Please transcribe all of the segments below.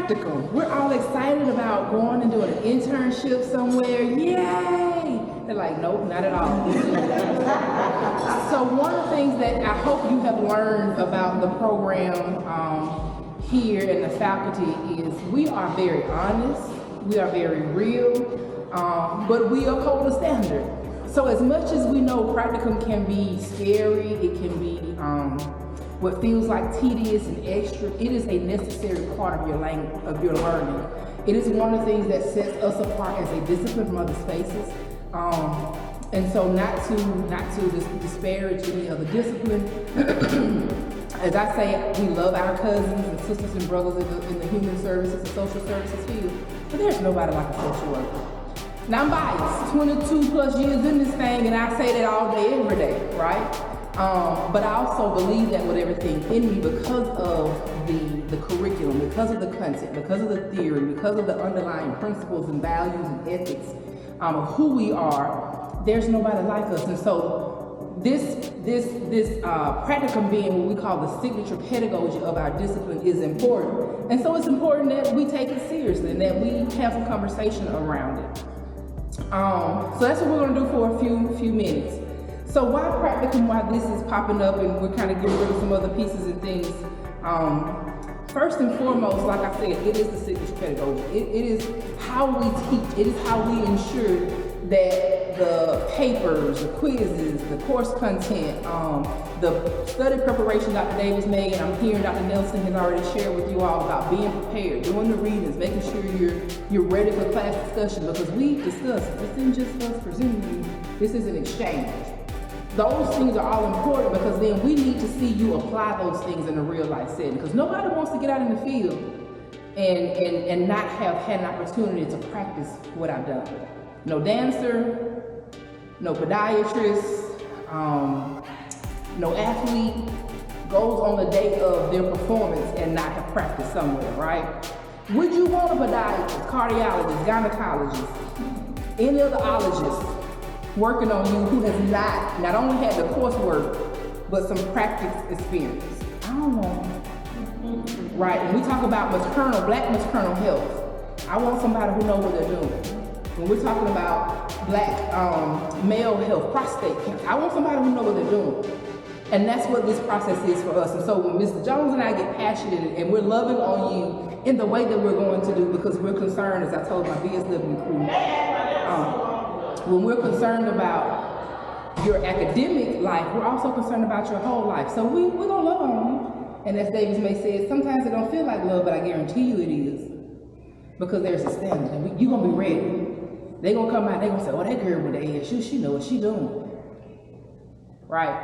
practicum. We're all excited about going and doing an internship somewhere. Yay! They're like, nope, not at all. So one of the things that I hope you have learned about the program here and the faculty is we are very honest, we are very real, but we uphold a standard. So as much as we know practicum can be scary, it can be what feels like tedious and extra, it is a necessary part of your learning. It is one of the things that sets us apart as a discipline from other spaces. And so not to disparage any other discipline. As I say, we love our cousins and sisters and brothers in the human services and social services field, but there's nobody like a social worker. Now I'm biased, 22 plus years in this thing, and I say that all day, every day, right? But I also believe that with everything in me because of the curriculum, because of the content, because of the theory, because of the underlying principles and values and ethics of who we are, there's nobody like us. And so this practicum being what we call the signature pedagogy of our discipline is important. And so it's important that we take it seriously and that we have some conversation around it. So that's what we're gonna do for a few minutes. So why practicum, why this is popping up and we're kind of getting rid of some other pieces and things. First and foremost, like I said, it is the signature pedagogy. It is how we teach, it is how we ensure that the papers, the quizzes, the course content, the study preparation Dr. Davis made, and I'm hearing Dr. Nelson has already shared with you all about being prepared, doing the readings, making sure you're ready for class discussion, because we discussed, this isn't just us presenting you, this is an exchange. Those things are all important because then we need to see you apply those things in a real life setting, because nobody wants to get out in the field and not have had an opportunity to practice what I've done. No dancer, no podiatrist, no athlete goes on the day of their performance and not have practiced somewhere, right? Would you want a podiatrist, cardiologist, gynecologist, any other ologist working on you who has not only had the coursework, but some practice experience? I don't want it. Right, when we talk about black maternal health, I want somebody who knows what they're doing. When we're talking about black male health, prostate cancer, I want somebody who knows what they're doing. And that's what this process is for us. And so when Mr. Jones and I get passionate and we're loving on you in the way that we're going to do, because we're concerned, as I told my BSW crew, when we're concerned about your academic life, we're also concerned about your whole life. So we're gonna love on you. And as Davis May said, sometimes it don't feel like love, but I guarantee you it is. Because there's a standard, and you're gonna be ready. They're gonna come out, they're gonna say, oh, that girl with the ASU, she knows what she doing. Right?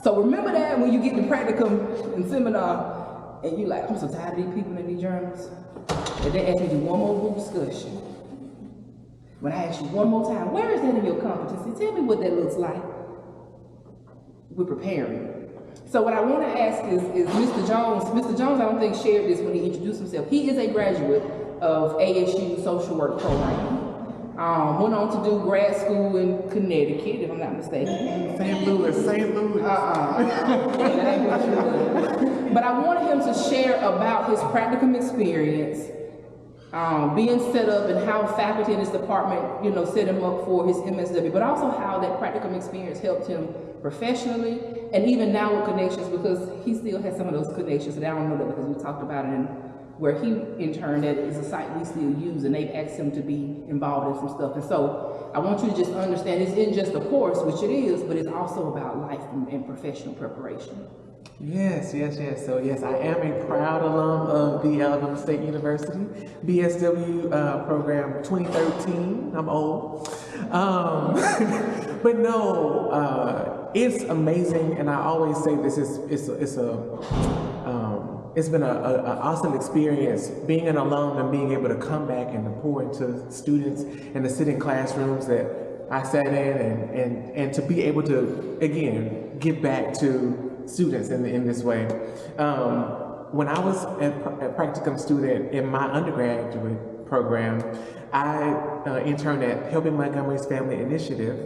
So remember that when you get to practicum and seminar, and you're like, I'm so tired of these people in these journals. And they ask me to do one more group discussion. When I ask you one more time, where is that in your competency? Tell me what that looks like. We're preparing. So what I want to ask is Mr. Jones. Mr. Jones, I don't think shared this when he introduced himself. He is a graduate of ASU social work program. Went on to do grad school in Connecticut, if I'm not mistaken. St. Louis. That ain't what you're doing. But I wanted him to share about his practicum experience, being set up and how faculty in his department, set him up for his MSW, but also how that practicum experience helped him professionally and even now with connections, because he still has some of those connections, and I don't know that because we talked about it in where he interned at is a site we still use, and they've asked him to be involved in some stuff. And so I want you to just understand this isn't just a course, which it is, but it's also about life and professional preparation. Yes. So yes, I am a proud alum of the Alabama State University BSW program 2013. I'm old. But no, it's amazing, and I always say this it's been an awesome experience being an alum and being able to come back and to pour into students and to sit in classrooms that I sat in and to be able to, again, give back to students in this way. When I was a practicum student in my undergraduate program, I interned at Helping Montgomery's Family Initiative,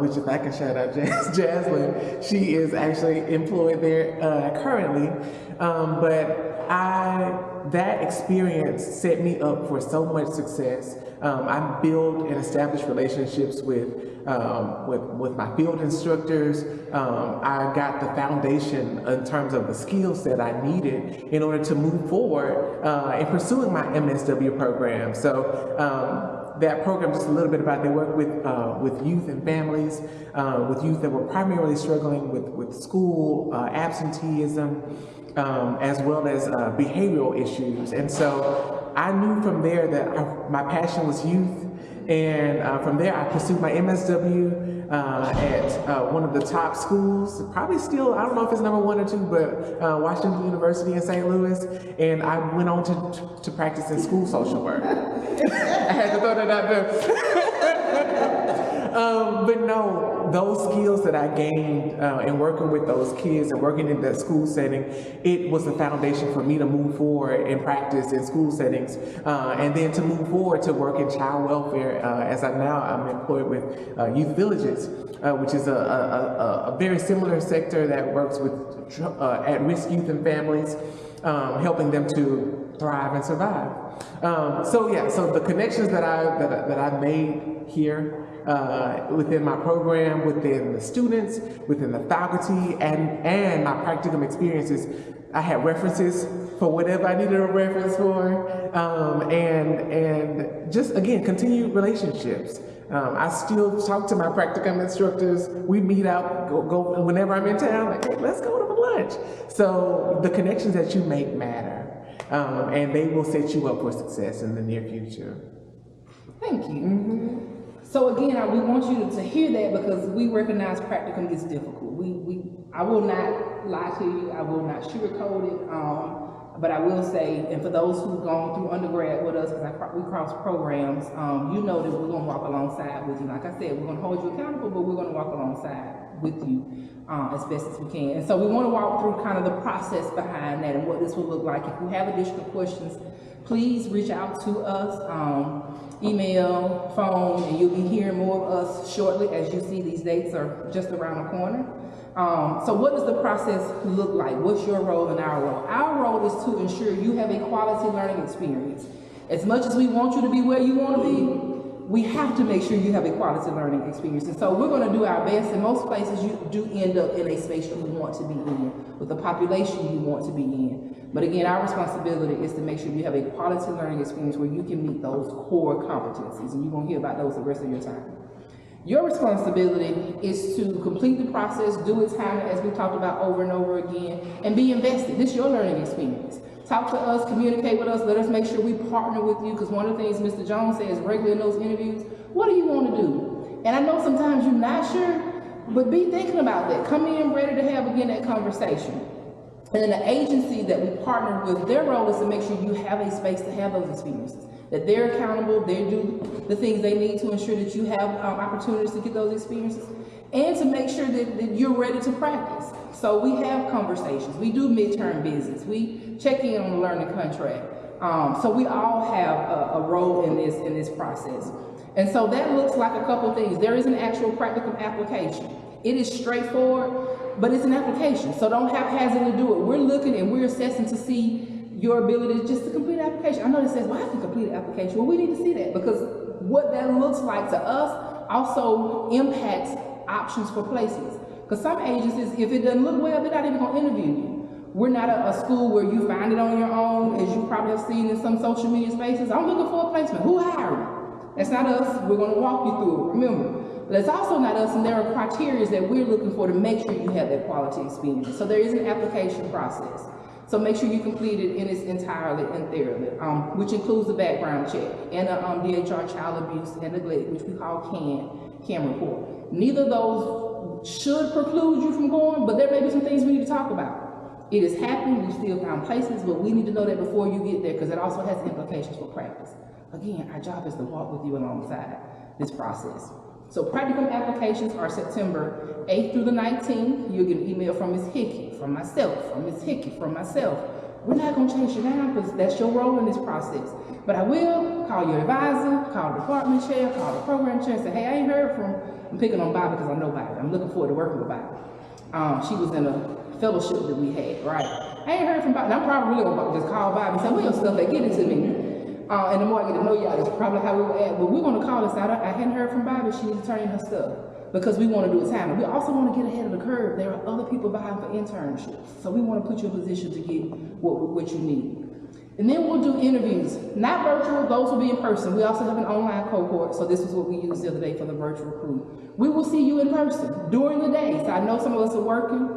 which, if I can shout out Jaslyn, she is actually employed there currently. But that experience set me up for so much success. I built and established relationships with my field instructors. I got the foundation in terms of the skills that I needed in order to move forward in pursuing my MSW program. So that program, just a little bit about, they work with youth and families, with youth that were primarily struggling with school absenteeism, as well as behavioral issues. And so I knew from there that my passion was youth. And from there, I pursued my MSW at one of the top schools, probably still, I don't know if it's number 1 or 2, but Washington University in St. Louis. And I went on to practice in school social work. I had to throw that out there. But no, those skills that I gained in working with those kids and working in that school setting, it was the foundation for me to move forward and practice in school settings, and then to move forward to work in child welfare, as I'm employed with Youth Villages, which is a very similar sector that works with at-risk youth and families, helping them to thrive and survive. So the connections that I made here within my program, within the students, within the faculty, and my practicum experiences, I had references for whatever I needed a reference for, and just again continued relationships. I still talk to my practicum instructors. We meet out, go whenever I'm in town. Like, hey, let's go to lunch. So the connections that you make matter, and they will set you up for success in the near future. Thank you. Mm-hmm. So again, we want you to hear that, because we recognize practicum is difficult. I will not lie to you. I will not sugarcoat it. But I will say, and for those who've gone through undergrad with us, because we cross programs, you know that we're going to walk alongside with you. Like I said, we're going to hold you accountable, but we're going to walk alongside with you as best as we can. And so we want to walk through kind of the process behind that and what this will look like. If you have additional questions, please reach out to us. Email, phone, and you'll be hearing more of us shortly. As you see, these dates are just around the corner. So what does the process look like? What's your role and our role? Our role is to ensure you have a quality learning experience. As much as we want you to be where you want to be, we have to make sure you have a quality learning experience. And so we're going to do our best. In most places, you do end up in a space you want to be in, with the population you want to be in. But again, our responsibility is to make sure you have a quality learning experience where you can meet those core competencies. And you're going to hear about those the rest of your time. Your responsibility is to complete the process, do it time as we talked about over and over again, and be invested. This is your learning experience. Talk to us, communicate with us, let us make sure we partner with you, because one of the things Mr. Jones says regularly in those interviews, what do you want to do? And I know sometimes you're not sure, but be thinking about that. Come in ready to have, again, that conversation. And then the agency that we partner with, their role is to make sure you have a space to have those experiences, that they're accountable, they do the things they need to ensure that you have opportunities to get those experiences, and to make sure that you're ready to practice. So we have conversations, we do midterm visits, we check in on the learning contract. So we all have a role in this process. And so that looks like a couple of things. There is an actual practicum application. It is straightforward, but it's an application, so don't haphazardly do it. We're looking and we're assessing to see your ability just to complete an application. I know it says, well, I can complete an application. Well, we need to see that, because what that looks like to us also impacts options for placements. Because some agencies, if it doesn't look well, they're not even going to interview you. We're not a school where you find it on your own, as you probably have seen in some social media spaces. I'm looking for a placement. Who hired? That's not us. We're going to walk you through it. Remember. But it's also not us, and there are criteria that we're looking for to make sure you have that quality experience. So there is an application process. So make sure you complete it in its entirely and thoroughly, which includes the background check and a DHR child abuse and neglect, which we call CAN report. Neither of those should preclude you from going, but there may be some things we need to talk about. It is happening, we still found places, but we need to know that before you get there, because it also has implications for practice. Again, our job is to walk with you alongside this process. So practicum applications are September 8th through the 19th. You'll get an email from Ms. Hickey, from myself, from Ms. Hickey, from myself. We're not going to chase you down, because that's your role in this process. But I will call your advisor, call the department chair, call the program chair, and say, hey, I ain't heard from, I'm picking on Bobby because I know Bobby. I'm looking forward to working with Bobby. She was in a fellowship that we had, right? I ain't heard from Bobby. I'm probably really gonna just call Bobby and say, where your stuff at? Get it to me. And the more I get to know y'all, that's probably how we were at. But we're gonna call this out. I hadn't heard from Bobby. She needs to turn in her stuff because we want to do a time. We also want to get ahead of the curve. There are other people behind for internships, so we want to put you in a position to get what you need. And then we'll do interviews, not virtual, those will be in person. We also have an online cohort, so this is what we used the other day for the virtual crew. We will see you in person during the day. So I know some of us are working.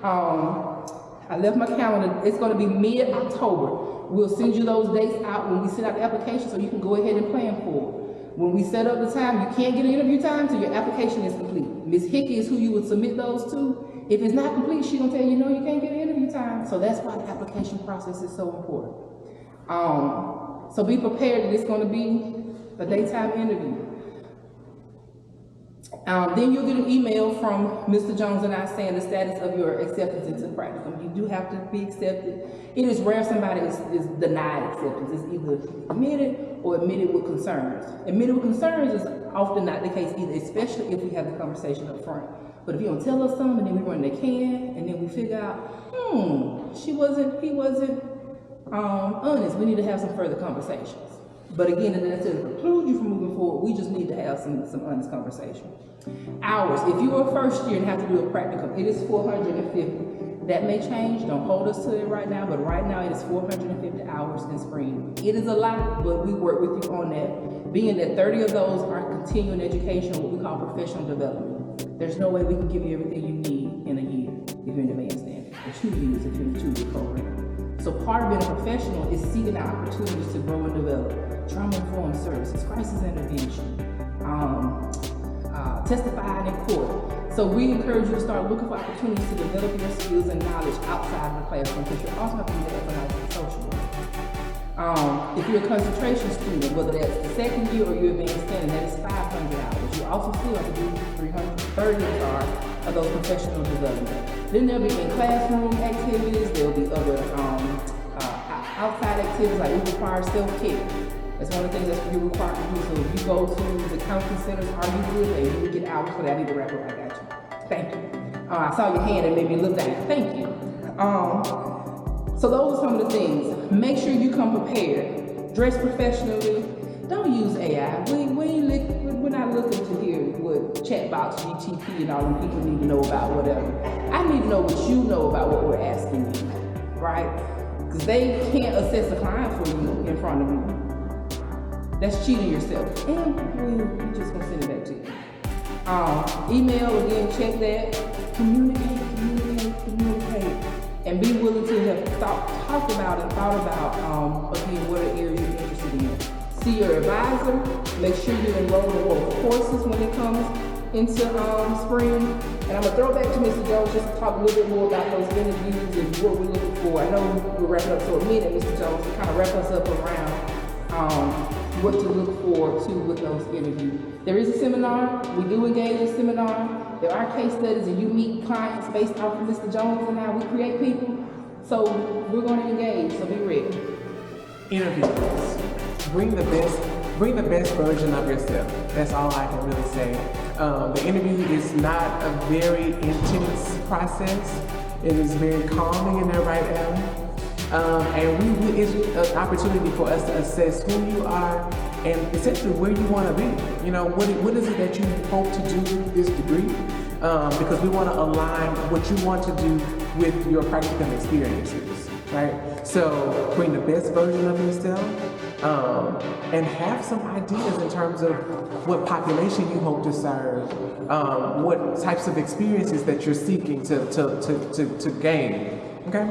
I left my calendar, it's gonna be mid-October. We'll send you those dates out when we send out the application so you can go ahead and plan for it. When we set up the time, you can't get an interview time till your application is complete. Ms. Hickey is who you would submit those to. If it's not complete, she's gonna tell you, no, you can't get an interview time. So that's why the application process is so important. So be prepared that it's going to be a daytime interview. Then you'll get an email from Mr. Jones and I saying the status of your acceptance into practicum. You do have to be accepted. It is rare somebody is denied acceptance. It's either admitted or admitted with concerns. Admitted with concerns is often not the case either, especially if we have the conversation up front. But if you don't tell us something and then we run the can and then we figure out, he wasn't honest, we need to have some further conversations. But again, it doesn't necessarily preclude you from moving forward. We just need to have some honest conversation. Hours. If you are first year and have to do a practicum, it is 450. That may change. Don't hold us to it right now, but right now it is 450 hours in spring. It is a lot, but we work with you on that. Being that 30 of those are continuing education, what we call professional development. There's no way we can give you everything you need in a year if you're in advanced standard, or 2 years if you're in a 2-year program. So part of being a professional is seeking out opportunities to grow and develop. Trauma-informed services, crisis intervention, testifying in court. So we encourage you to start looking for opportunities to develop your skills and knowledge outside of the classroom, because you also have to do that for life and social work. If you're a concentration student, whether that's the second year or you're advanced standard, that is 500 hours. You also still have to do 330 of those professional development. Then there'll be in-classroom activities, there'll be other outside activities like we require self-care. That's one of the things that you're required to do. So if you go to the counseling centers, are you good? And you will get hours for that. I need to wrap up. I got you. Thank you. I saw your hand and made me look down. Thank you. So those are some of the things. Make sure you come prepared. Dress professionally. Don't use AI. We're not looking to hear what chatbots, GTP, and all them people need to know about whatever. I need to know what you know about what we're asking you, right? Because they can't assess the client for you in front of you. That's cheating yourself. And we're just gonna send it back to you. Email, again, check that. Communicate. And be willing to have talked about and thought about, again, what areas you're interested in. See your advisor. Make sure you enroll in both courses when it comes into spring. And I'm gonna throw it back to Mr. Jones just to talk a little bit more about those interviews and what we're looking for. I know we're wrapping up so a minute, Mr. Jones, to kind of wrap us up around what to look forward to with those interviews. There is a seminar. We do engage in seminar. There are case studies and you meet clients based off of Mr. Jones and how we create people. So we're going to engage, so be ready. Interviews. Bring the best version of yourself. That's all I can really say. The interview is not a very intense process. It is very calming in there, right, Alan? And it's an opportunity for us to assess who you are and essentially where you want to be. You know, what is it that you hope to do with this degree? Because we want to align what you want to do with your practicum experiences, right? So bring the best version of yourself and have some ideas in terms of what population you hope to serve, what types of experiences that you're seeking to gain, okay?